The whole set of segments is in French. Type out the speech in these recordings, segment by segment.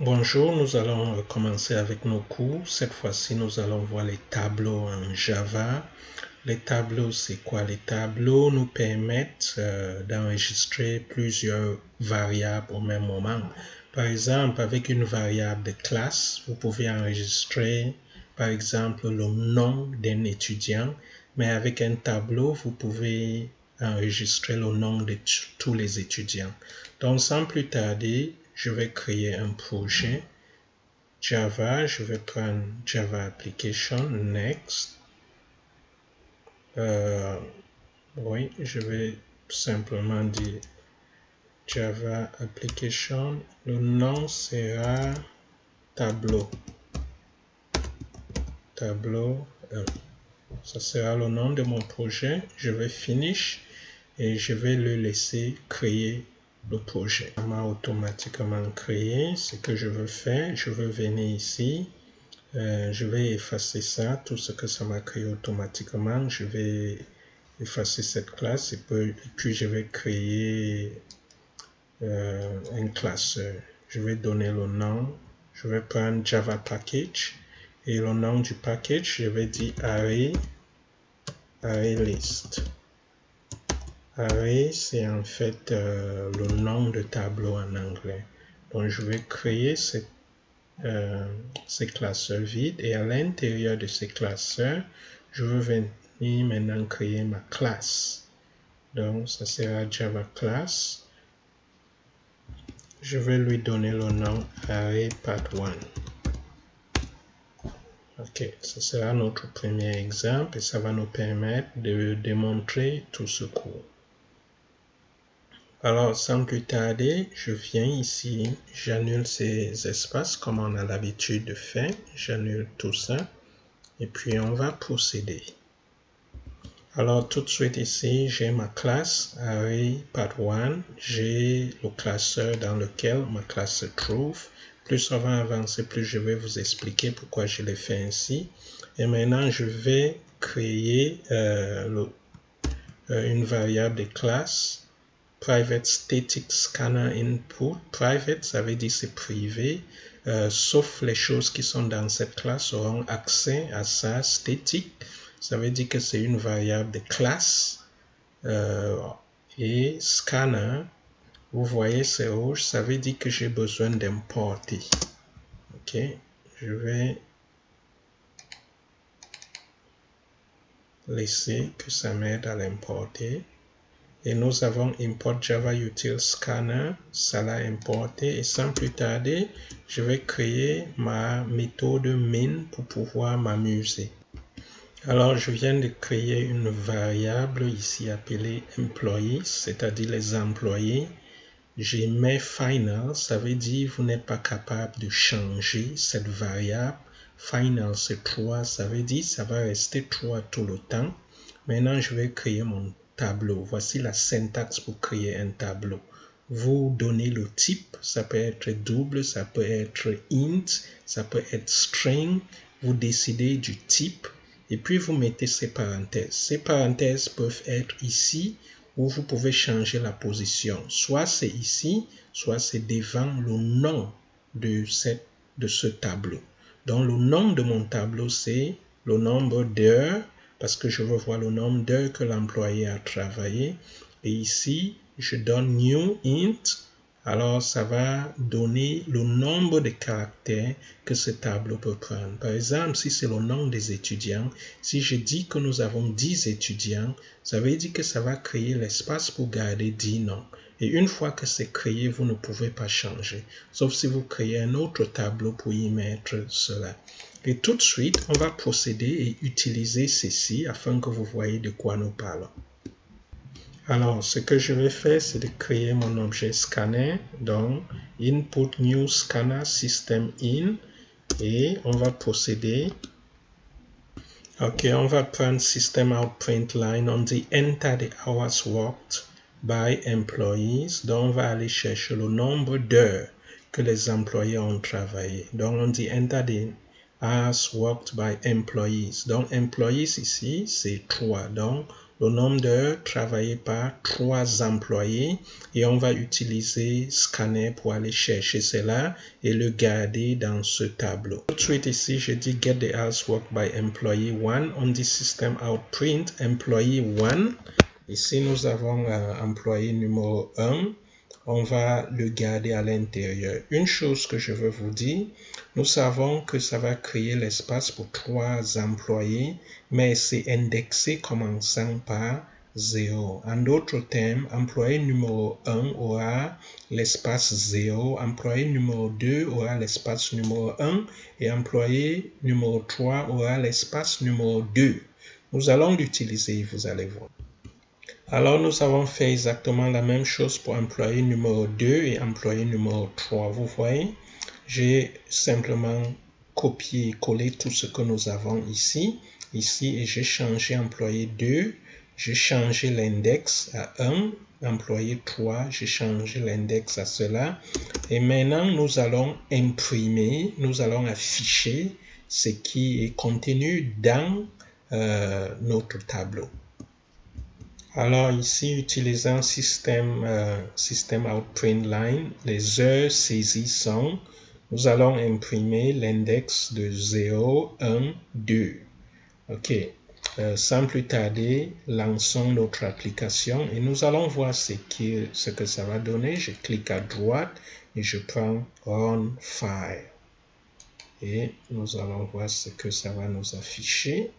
Bonjour, nous allons commencer avec nos cours. Cette fois-ci, nous allons voir les tableaux en Java. Les tableaux, c'est quoi? Les tableaux nous permettent d'enregistrer plusieurs variables au même moment. Par exemple, avec une variable de classe, vous pouvez enregistrer, par exemple, le nom d'un étudiant, mais avec un tableau, vous pouvez enregistrer le nom de tous les étudiants. Donc, sans plus tarder, je vais créer un projet Java. Je vais prendre Java Application, Next. Oui, je vais simplement dire Java Application. Le nom sera Tableau. Tableau 1. Ça sera le nom de mon projet. Je vais Finish et je vais le laisser créer le projet. Ça m'a automatiquement créé. Ce que je veux faire, je veux venir ici. Je vais effacer ça, tout ce que ça m'a créé automatiquement. Je vais effacer cette classe et puis je vais créer une classe. Je vais donner le nom. Je vais prendre Java Package et le nom du package, je vais dire array list. Array, c'est en fait le nom de tableau en anglais. Donc, je vais créer ces classeurs vides et à l'intérieur de ces classeurs, je vais venir maintenant créer ma classe. Donc, ça sera Java Class. Je vais lui donner le nom array path1. Ok, ce sera notre premier exemple et ça va nous permettre de démontrer tout ce cours. Alors, sans plus tarder, je viens ici, j'annule ces espaces comme on a l'habitude de faire. J'annule tout ça et puis on va procéder. Alors, tout de suite ici, j'ai ma classe array path1. J'ai le classeur dans lequel ma classe se trouve. Plus on va avancer, plus je vais vous expliquer pourquoi je l'ai fait ainsi. Et maintenant, je vais créer une variable de classe private static scanner input. Private, ça veut dire c'est privé, sauf les choses qui sont dans cette classe auront accès à ça. Static, ça veut dire que c'est une variable de classe. Et scanner, vous voyez c'est rouge, ça veut dire que j'ai besoin d'importer. Ok, je vais laisser que ça m'aide à l'importer. Et nous avons import Java Util Scanner, ça l'a importé et sans plus tarder, je vais créer ma méthode main pour pouvoir m'amuser. Alors, je viens de créer une variable ici appelée employees, c'est-à-dire les employés. J'ai mis final, ça veut dire vous n'êtes pas capable de changer cette variable. Final, c'est 3, ça veut dire ça va rester 3 tout le temps. Maintenant, je vais créer mon tableau. Voici la syntaxe pour créer un tableau. Vous donnez le type, ça peut être double, ça peut être int, ça peut être string. Vous décidez du type et puis vous mettez ces parenthèses. Ces parenthèses peuvent être ici où vous pouvez changer la position. Soit c'est ici, soit c'est devant le nom de ce tableau. Donc le nom de mon tableau, c'est le nombre d'heures, parce que je veux voir le nombre d'heures que l'employé a travaillé. Et ici, je donne new int. Alors, ça va donner le nombre de caractères que ce tableau peut prendre. Par exemple, si c'est le nom des étudiants, si je dis que nous avons 10 étudiants, ça veut dire que ça va créer l'espace pour garder 10 noms. Et une fois que c'est créé, vous ne pouvez pas changer. Sauf si vous créez un autre tableau pour y mettre cela. Et tout de suite, on va procéder et utiliser ceci afin que vous voyez de quoi nous parlons. Alors, ce que je vais faire, c'est de créer mon objet scanner. Donc, input new scanner system in. Et on va procéder. Ok, on va prendre system out print line. On dit enter the hours worked by employees. Donc, on va aller chercher le nombre d'heures que les employés ont travaillé. Donc, on dit enter the hours worked by employees. Donc, employees ici, c'est 3. Donc, le nombre d'heures travaillées par 3 employés et on va utiliser Scanner pour aller chercher cela et le garder dans ce tableau. Tout de suite ici, je dis Get the hours worked by employee 1. On dit System out print employee 1. Ici, nous avons employé numéro 1. On va le garder à l'intérieur. Une chose que je veux vous dire, nous savons que ça va créer l'espace pour 3 employés, mais c'est indexé commençant par 0. En d'autres termes, employé numéro 1 aura l'espace 0, employé numéro 2 aura l'espace numéro 1 et employé numéro 3 aura l'espace numéro 2. Nous allons l'utiliser, vous allez voir. Alors, nous avons fait exactement la même chose pour employé numéro 2 et employé numéro 3. Vous voyez, j'ai simplement copié et collé tout ce que nous avons ici, et j'ai changé employé 2, j'ai changé l'index à 1, employé 3, j'ai changé l'index à cela. Et maintenant, nous allons imprimer, nous allons afficher ce qui est contenu dans notre tableau. Alors ici, utilisant système out print line, les heures saisies sont, nous allons imprimer l'index de 0, 1, 2. OK. Sans plus tarder, lançons notre application et nous allons voir ce que ça va donner. Je clique à droite et je prends Run File. Et nous allons voir ce que ça va nous afficher.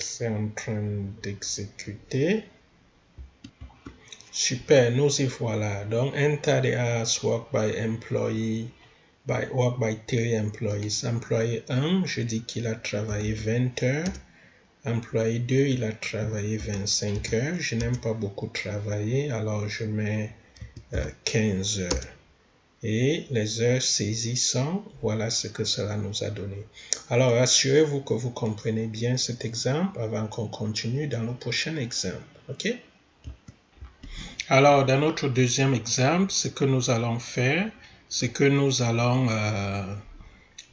C'est en train d'exécuter. Super, nous y voilà. Donc, enter the hours worked by employee, worked by 3 employees. Employé 1, je dis qu'il a travaillé 20 heures. Employé 2, il a travaillé 25 heures. Je n'aime pas beaucoup travailler, alors je mets 15 heures. Et les heures saisies sont, voilà ce que cela nous a donné. Alors, assurez-vous que vous comprenez bien cet exemple avant qu'on continue dans le prochain exemple. OK? Alors, dans notre deuxième exemple, ce que nous allons faire, c'est que nous allons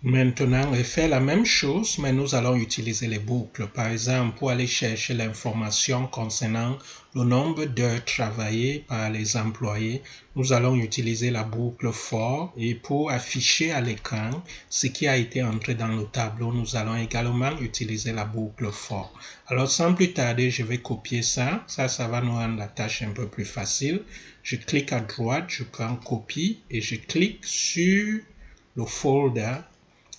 maintenant refaire la même chose, mais nous allons utiliser les boucles. Par exemple, pour aller chercher l'information concernant le nombre d'heures travaillées par les employés, nous allons utiliser la boucle for et pour afficher à l'écran ce qui a été entré dans le tableau, nous allons également utiliser la boucle for. Alors, sans plus tarder, je vais copier ça. Ça va nous rendre la tâche un peu plus facile. Je clique à droite, je prends copie et je clique sur le folder,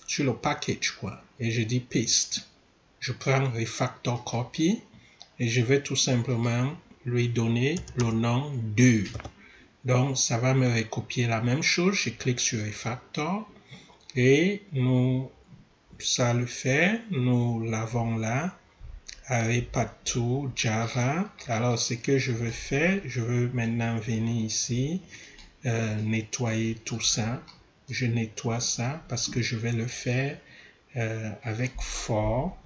sur le package, quoi. Et je dis paste. Je prends refactor copy et je vais tout simplement lui donner le nom 2. Donc, ça va me recopier la même chose. Je clique sur refactor et ça le fait. Nous l'avons là avec partout Java. Alors, ce que je veux faire, je veux maintenant venir ici, nettoyer tout ça. Je nettoie ça parce que je vais le faire avec for.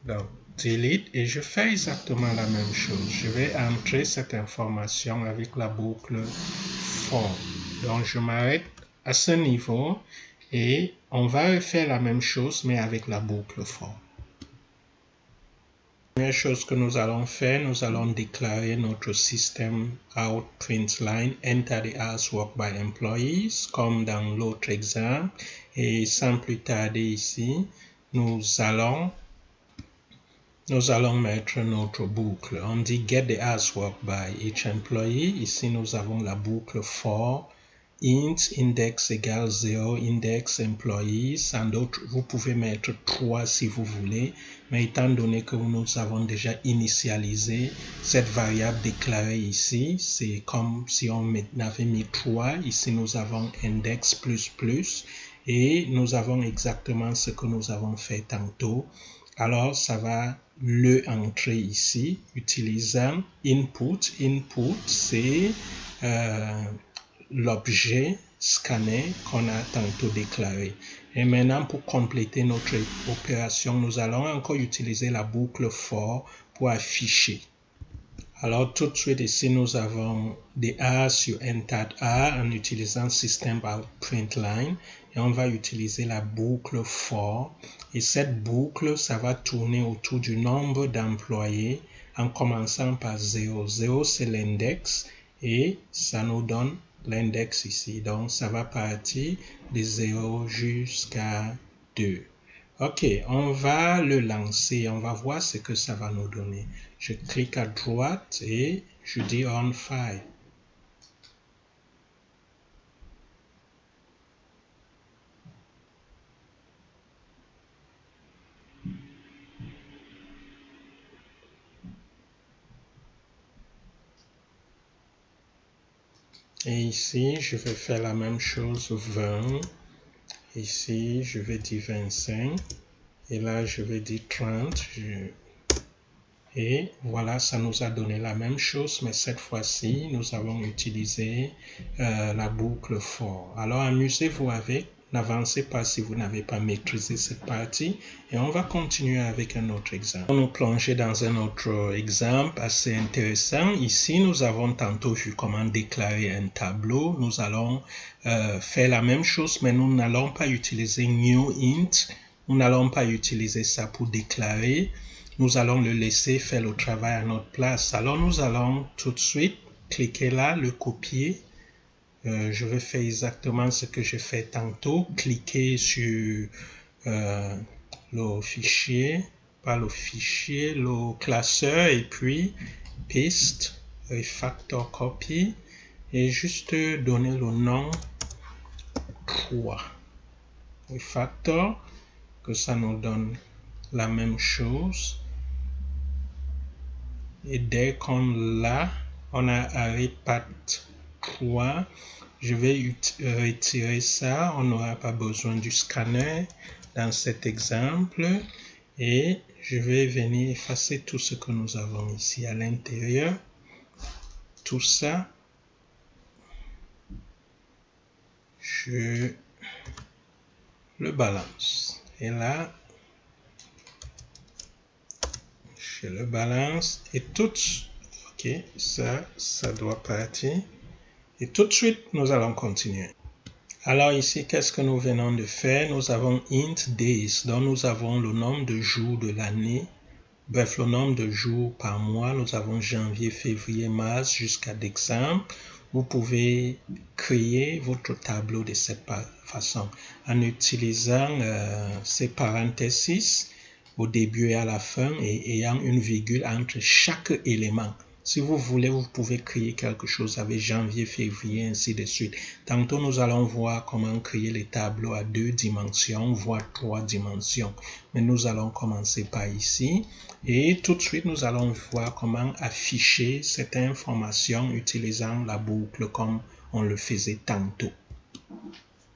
Donc, delete et je fais exactement la même chose. Je vais entrer cette information avec la boucle for. Donc, je m'arrête à ce niveau et on va refaire la même chose mais avec la boucle for. La première chose que nous allons faire, nous allons déclarer notre système out print line enter the hours worked by employees comme dans l'autre exemple et sans plus tarder ici, nous allons mettre notre boucle. On dit get the hours worked by each employee. Ici, nous avons la boucle for int index égale 0 index employees. En d'autres, vous pouvez mettre 3 si vous voulez, mais étant donné que nous avons déjà initialisé cette variable déclarée ici, c'est comme si on avait mis 3. Ici, nous avons index plus et nous avons exactement ce que nous avons fait tantôt. Alors, ça va le entrer ici, utilisant input. Input, c'est l'objet scanner qu'on a tantôt déclaré. Et maintenant, pour compléter notre opération, nous allons encore utiliser la boucle for pour afficher. Alors, tout de suite ici, nous avons des A sur entered A en utilisant system out print line. et on va utiliser la boucle for. Et cette boucle, ça va tourner autour du nombre d'employés en commençant par 0. 0, c'est l'index et ça nous donne l'index ici. Donc, ça va partir de 0 jusqu'à 2. Ok, on va le lancer. On va voir ce que ça va nous donner. Je clique à droite et je dis on file. Et ici, je vais faire la même chose, 20. Ici, je vais dire 25. Et là, je vais dire 30. Et voilà, ça nous a donné la même chose, mais cette fois-ci, nous avons utilisé la boucle for. Alors, amusez-vous avec. N'avancez pas si vous n'avez pas maîtrisé cette partie. Et on va continuer avec un autre exemple. On nous plonger dans un autre exemple assez intéressant. Ici, nous avons tantôt vu comment déclarer un tableau. Nous allons faire la même chose, mais nous n'allons pas utiliser new int. Nous n'allons pas utiliser ça pour déclarer. Nous allons le laisser faire le travail à notre place. Alors, nous allons tout de suite cliquer là, le copier. Je vais faire exactement ce que j'ai fait tantôt. Cliquer sur le fichier, pas le fichier, le classeur et puis paste, refactor copy et juste donner le nom 3. Refactor, que ça nous donne la même chose. Et dès qu'on l'a, on a arrêt path 3. Je vais retirer ça. On n'aura pas besoin du scanner dans cet exemple. Et je vais venir effacer tout ce que nous avons ici à l'intérieur. Tout ça, je le balance. Et là, je le balance. Et tout, ok, ça doit partir. Et tout de suite, nous allons continuer. Alors ici, qu'est-ce que nous venons de faire? Nous avons int days, donc nous avons le nombre de jours de l'année. Bref, le nombre de jours par mois. Nous avons janvier, février, mars jusqu'à décembre. Vous pouvez créer votre tableau de cette façon en utilisant ces parenthèses au début et à la fin et ayant une virgule entre chaque élément. Si vous voulez, vous pouvez créer quelque chose avec janvier, février, ainsi de suite. Tantôt, nous allons voir comment créer les tableaux à 2 dimensions, voire 3 dimensions. Mais nous allons commencer par ici. Et tout de suite, nous allons voir comment afficher cette information utilisant la boucle comme on le faisait tantôt.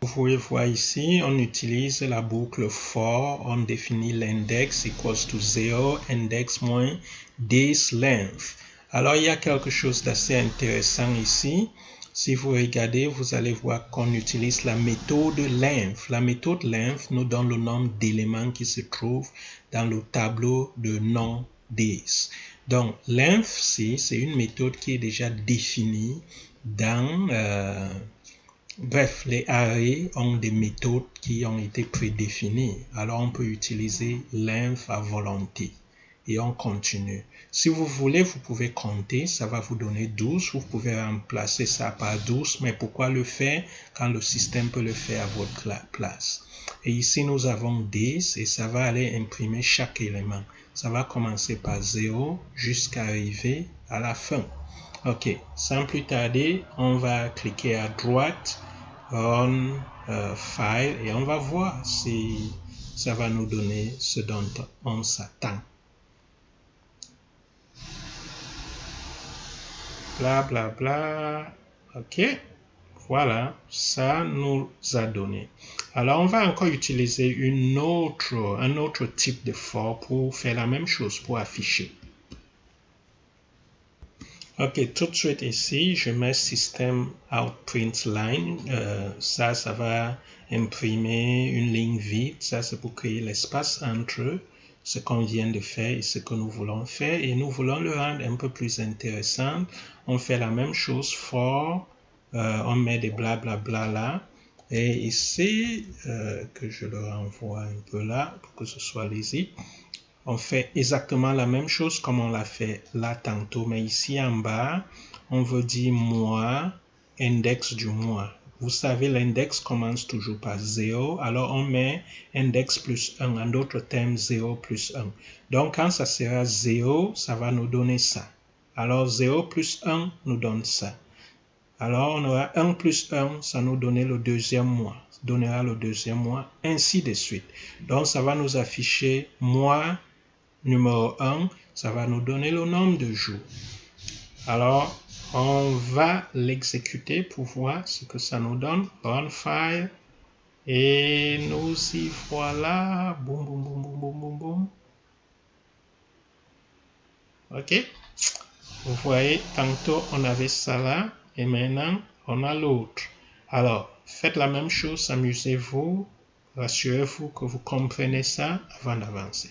Vous pouvez voir ici, on utilise la boucle for, on définit l'index equals to 0, index moins days length. Alors, il y a quelque chose d'assez intéressant ici. Si vous regardez, vous allez voir qu'on utilise la méthode length. La méthode length nous donne le nombre d'éléments qui se trouvent dans le tableau de nom days. Donc, length, c'est une méthode qui est déjà définie dans... Bref, les arrays ont des méthodes qui ont été prédéfinies. Alors, on peut utiliser length à volonté. Et on continue. Si vous voulez, vous pouvez compter. Ça va vous donner 12. Vous pouvez remplacer ça par 12. Mais pourquoi le faire quand le système peut le faire à votre place? Et ici, nous avons 10 et ça va aller imprimer chaque élément. Ça va commencer par 0 jusqu'à arriver à la fin. Ok, sans plus tarder, on va cliquer à droite, on File, et on va voir si ça va nous donner ce dont on s'attend. Bla bla bla. Ok, voilà, ça nous a donné. Alors, on va encore utiliser un autre type de for pour faire la même chose, pour afficher. Ok, tout de suite ici, je mets system out print line. Ça va imprimer une ligne vide. Ça, c'est pour créer l'espace entre ce qu'on vient de faire et ce que nous voulons faire. Et nous voulons le rendre un peu plus intéressant. On fait la même chose for, on met des blablabla là. Et ici, que je le renvoie un peu là pour que ce soit lisible, on fait exactement la même chose comme on l'a fait là tantôt, mais ici en bas, on veut dire mois, index du mois. Vous savez, l'index commence toujours par 0, alors on met index plus 1, en d'autres termes 0 plus 1. Donc quand ça sera 0, ça va nous donner ça. Alors 0 plus 1 nous donne ça. Alors on aura 1 plus 1, ça nous donnera le deuxième mois, ainsi de suite. Donc ça va nous afficher mois numéro 1, ça va nous donner le nombre de jours. Alors, on va l'exécuter pour voir ce que ça nous donne. Run file. Et nous y voilà. Boum, boum, boum, boum, boum, boum, boum. OK? Vous voyez, tantôt on avait ça là. Et maintenant, on a l'autre. Alors, faites la même chose, amusez-vous. Rassurez-vous que vous comprenez ça avant d'avancer.